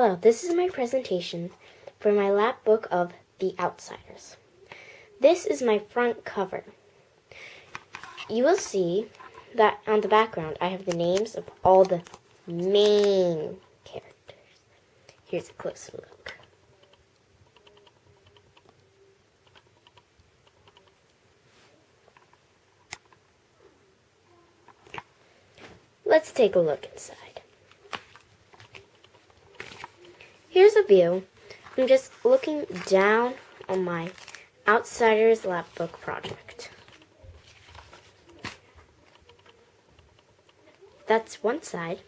Hello, this is my presentation for my LapBook of The Outsiders. This is my front cover. You will see that on the background I have the names of all the main characters. Here's a closer look. Let's take a look inside. Here's a view. I'm just looking down on my Outsiders LapBook project. That's one side.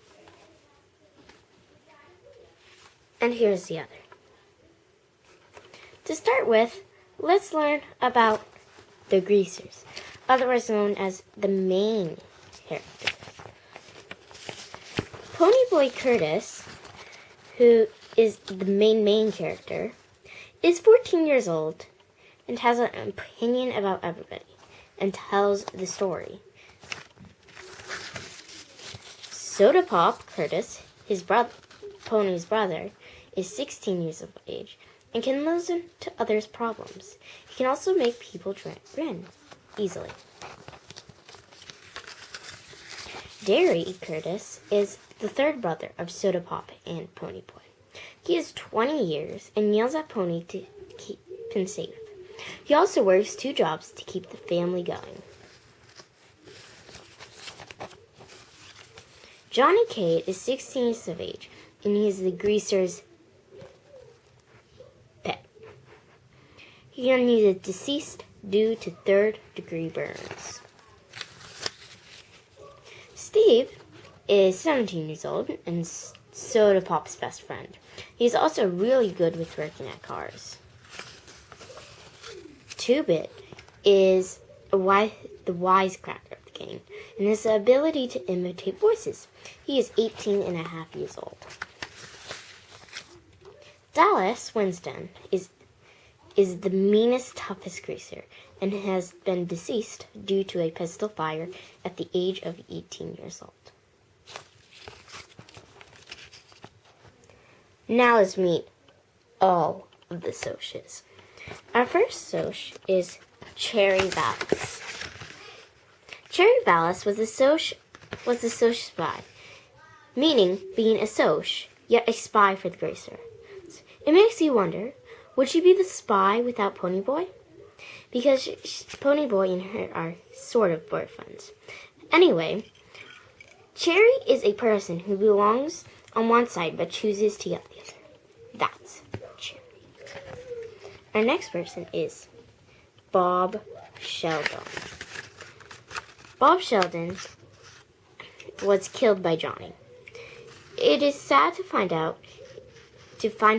And here's the other. To start with, let's learn about the greasers, otherwise known as the main characters. Ponyboy Curtis, who is the main character, is 14 years old and has an opinion about everybody and tells the story. Soda Pop Curtis, Pony's brother, is 16 years of age and can listen to others' problems. He can also make people grin easily. Dairy Curtis is the third brother of Soda Pop and Ponyboy. He is 20 years and yells at Pony to keep him safe. He also works 2 jobs to keep the family going. Johnny Cade is 16 years of age and he is the greaser's pet. He is deceased due to 3rd-degree burns. Steve is 17 years old and Soda Pop's best friend. He's also really good with working at cars. 2-Bit is the wisecracker of the gang and has the ability to imitate voices. He is 18 and a half years old. Dallas Winston is the meanest, toughest greaser and has been deceased due to a pistol fire at the age of 18 years old. Now let's meet all of the Socs. Our first Soc is Cherry Vallis. Cherry Vallis was a Soc spy, meaning being a Soc, yet a spy for the greaser. It makes you wonder, would she be the spy without Ponyboy? Because Ponyboy and her are sort of boyfriends. Anyway, Cherry is a person who belongs on one side but chooses to get the other. That's Cherry. Our next person is Bob Sheldon. Bob Sheldon was killed by Johnny. It is sad to find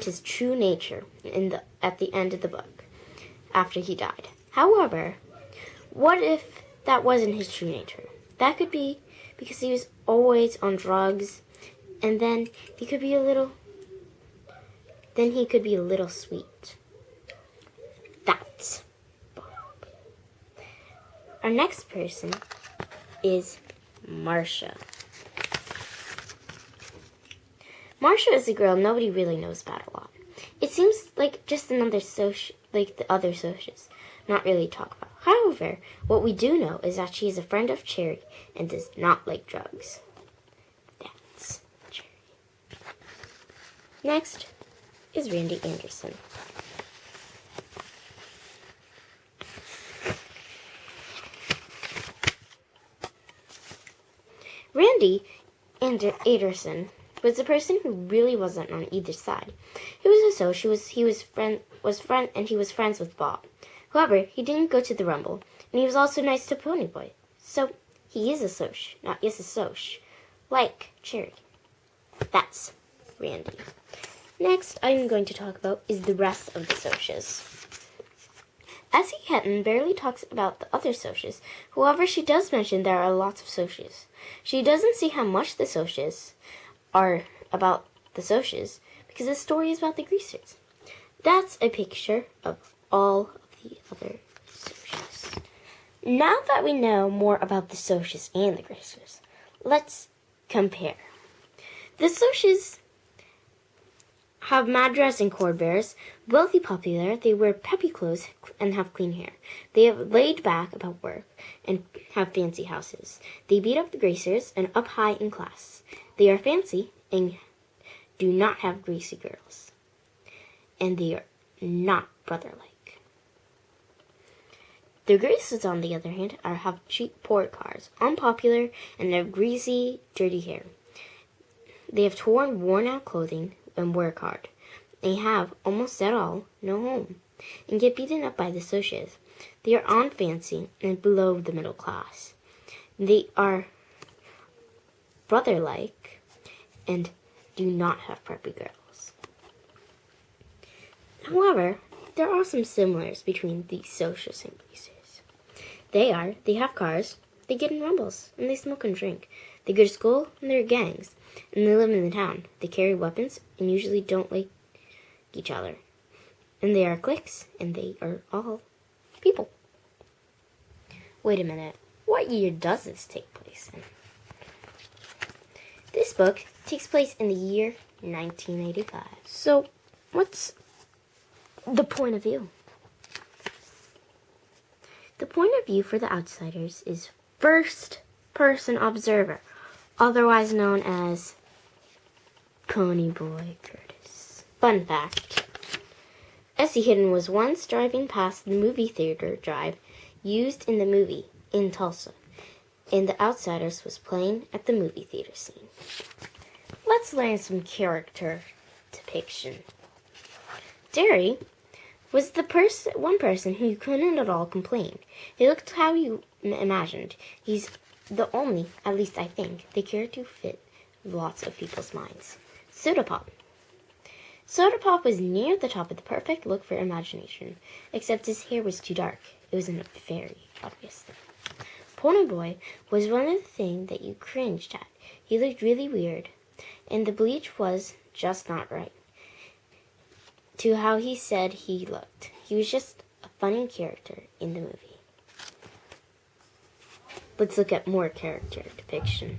his true nature at the end of the book after he died. However, what if that wasn't his true nature? That could be because he was always on drugs, and then he could be a little sweet. That's Bob. Our next person is Marcia. Marcia is a girl nobody really knows about a lot. It seems like just another Soc, like the other Socs, not really talk about. However, what we do know is that she is a friend of Cherry and does not like drugs. That's Cherry. Next is Randy Anderson. Randy Anderson was a person who really wasn't on either side. He was a Soc. He was friends with Bob. However, he didn't go to the Rumble, and he was also nice to Ponyboy. So he is a Soc, not just a Soc, like Cherry. That's Randy. Next, I'm going to talk about is the rest of the Socs. Essie Ketton barely talks about the other Socs. However, she does mention there are lots of Socs. She doesn't see how much the Socs are about the Socs because the story is about the greasers. That's a picture of all of the other Socs. Now that we know more about the Socs and the greasers, let's compare. The Socs have mad dressing cord bearers. Wealthy, popular, they wear peppy clothes and have clean hair. They have laid back about work and have fancy houses. They beat up the greasers and up high in class. They are fancy and do not have greasy girls. And they are not brother-like. The greasers, on the other hand, have cheap, poor cars, unpopular, and have greasy, dirty hair. They have torn, worn-out clothing and work hard. They have, almost at all, no home, and get beaten up by the socias. They are unfancy and below the middle class. They are brother-like and do not have preppy girls. However, there are some similarities between these socias and greasers. They have cars, they get in rumbles, and they smoke and drink. They go to school, and they're gangs, and they live in the town. They carry weapons, and usually don't like each other. And they are cliques, and they are all people. Wait a minute, what year does this take place in? This book takes place in the year 1985. So, what's the point of view? The point of view for the Outsiders is first-person observer, otherwise known as Ponyboy Curtis. Fun fact. Essie Hidden was once driving past the movie theater drive used in the movie in Tulsa, and the Outsiders was playing at the movie theater scene. Let's learn some character depiction. Derry was the one person who couldn't at all complain. He looked how you imagined. He's the only, at least I think, the character to fit lots of people's minds. Soda Pop. Soda Pop was near the top of the perfect look for imagination, except his hair was too dark. It was a very obvious thing. Ponyboy was one of the things that you cringed at. He looked really weird, and the bleach was just not right to how he said he looked. He was just a funny character in the movie. Let's look at more character depiction.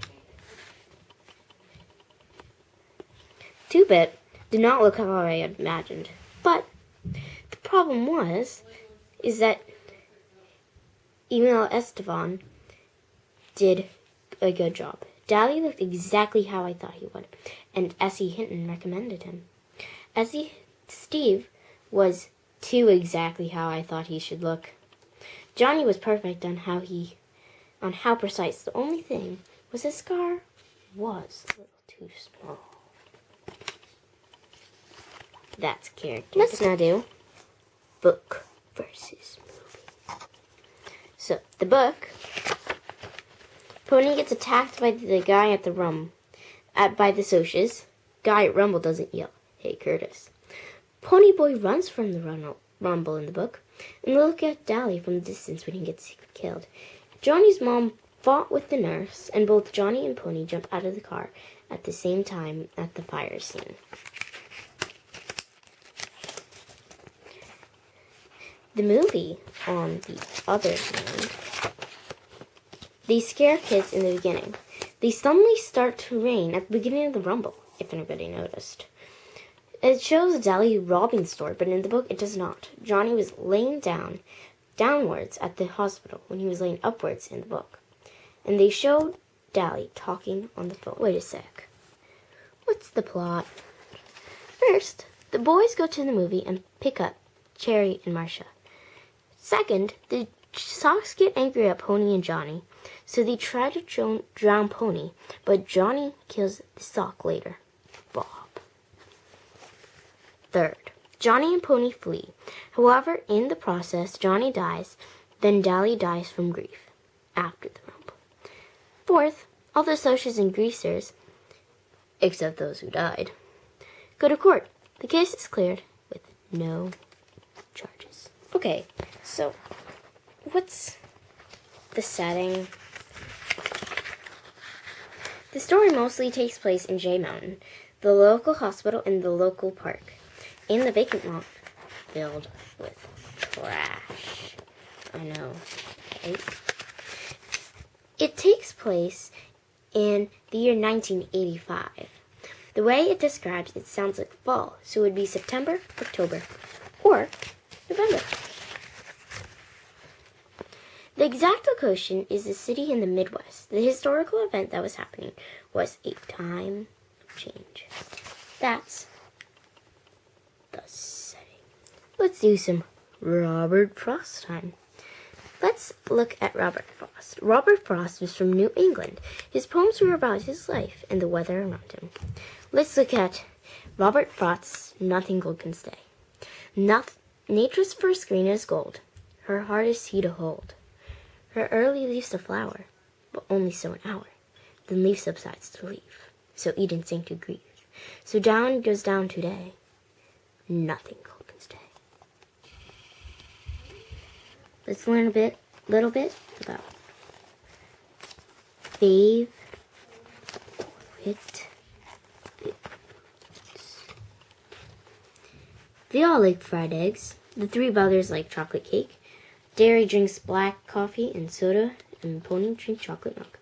2-Bit did not look how I had imagined, but the problem is that Emil Estevan did a good job. Dally looked exactly how I thought he would, and Essie Hinton recommended him. Steve was too exactly how I thought he should look. Johnny was perfect on how precise. The only thing was his scar was a little too small. That's character. Let's now do book versus movie. So, the book, Pony gets attacked by the guy at the by the socias. Guy at Rumble doesn't yell, "Hey, Curtis." Ponyboy runs from the rumble in the book, and look at Dally from the distance when he gets killed. Johnny's mom fought with the nurse, and both Johnny and Pony jump out of the car at the same time at the fire scene. The movie, on the other hand, they scare kids in the beginning. They suddenly start to rain at the beginning of the rumble, if anybody noticed. It shows Dally robbing the store, but in the book it does not. Johnny was laying downwards at the hospital when he was laying upwards in the book. And they showed Dally talking on the phone. Wait a sec. What's the plot? First, the boys go to the movie and pick up Cherry and Marcia. Second, the Sox get angry at Pony and Johnny, so they try to drown Pony, but Johnny kills the sock later. Bob. Third, Johnny and Pony flee. However, in the process, Johnny dies, then Dally dies from grief after the rumble. Fourth, all the socias and greasers, except those who died, go to court. The case is cleared with no charges. Okay, so what's the setting? The story mostly takes place in J Mountain, the local hospital and the local park, in the vacant lot filled with trash. I know, right? It takes place in the year 1985. The way it describes it sounds like fall, so it would be September, October, or November. The exact location is a city in the Midwest. The historical event that was happening was a time change. That's the setting. Let's do some Robert Frost time. Let's look at Robert Frost. Robert Frost was from New England. His poems were about his life and the weather around him. Let's look at Robert Frost's Nothing Gold Can Stay. Nature's first green is gold. Her heart is sea to hold. Her early leaves to flower, but only so an hour. Then leaf subsides to leaf, so Eden sank to grief. So down goes down today. Nothing gold can stay. Let's learn a little bit about favorite foods. They all like fried eggs. The three brothers like chocolate cake. Derry drinks black coffee and soda, and Pony drinks chocolate milk.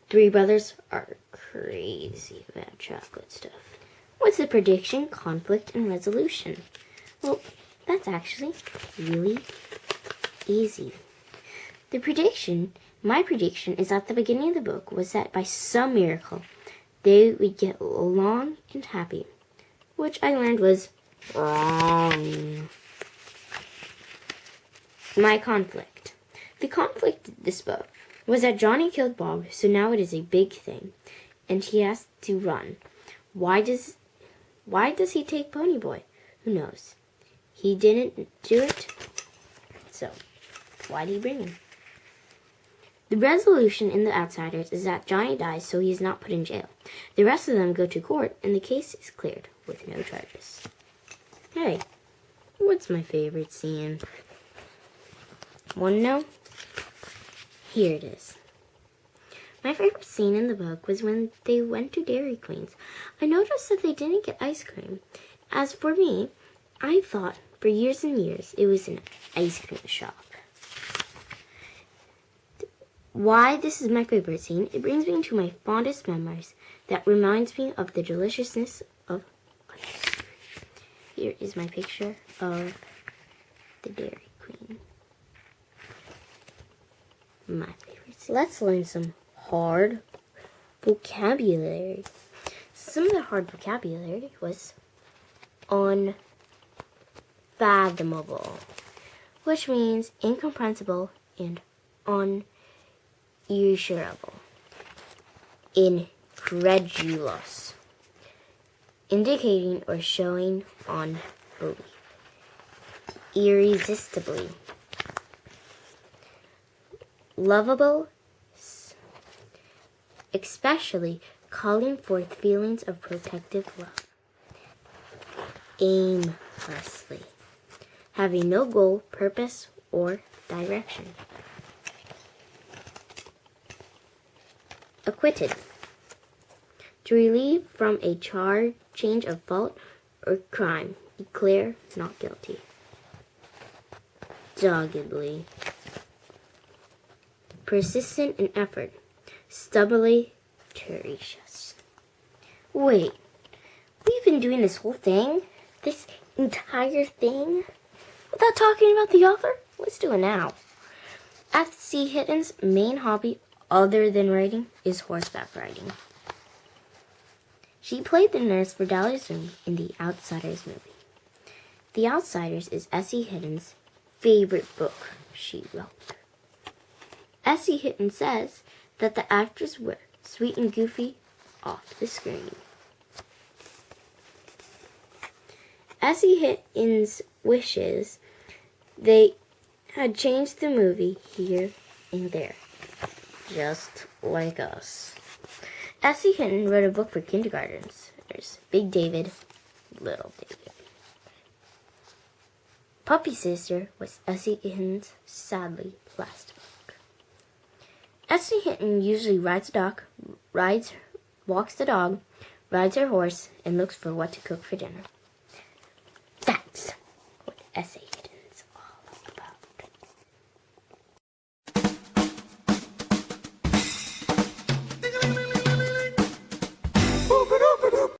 Three brothers are crazy about chocolate stuff. What's the prediction, conflict, and resolution? Well, that's actually really easy. My prediction is at the beginning of the book was that by some miracle, they would get along and happy, which I learned was wrong. My conflict. The conflict in this book was that Johnny killed Bob, so now it is a big thing, and he has to run. Why does he take Ponyboy? Who knows? He didn't do it, so why did he bring him? The resolution in The Outsiders is that Johnny dies, so he is not put in jail. The rest of them go to court, and the case is cleared with no charges. Hey, what's my favorite scene? Want to know? Here it is. My favorite scene in the book was when they went to Dairy Queen's. I noticed that they didn't get ice cream. As for me, I thought for years and years it was an ice cream shop. Why this is my favorite scene? It brings me to my fondest memories that reminds me of the deliciousness of ice cream. Here is my picture of the Dairy Queen. My favorite scene. Let's learn some hard vocabulary. Some of the hard vocabulary was unfathomable, which means incomprehensible and unusual. Incredulous, indicating or showing unbelief. Irresistibly. Lovable, especially calling forth feelings of protective love. Aimlessly, having no goal, purpose, or direction. Acquitted, to relieve from a change of fault or crime, declare not guilty. Doggedly, persistent in effort, stubbornly tenacious. Wait, we've been doing this whole thing? This entire thing? Without talking about the author? Let's do it now. F.C. Hitton's main hobby, other than writing, is horseback riding. She played the nurse for Dolly Zoom in the Outsiders movie. The Outsiders is S.E. Hitton's favorite book she wrote. S.E. Hitton says that the actors were sweet and goofy off the screen. S.E. Hitton's wishes, they had changed the movie here and there, just like us. S.E. Hitton wrote a book for kindergartners. There's Big David, Little David. Puppy Sister was S.E. Hitton's sadly last book. S.E. Hitton usually walks the dog, rides her horse, and looks for what to cook for dinner. That's what S.E.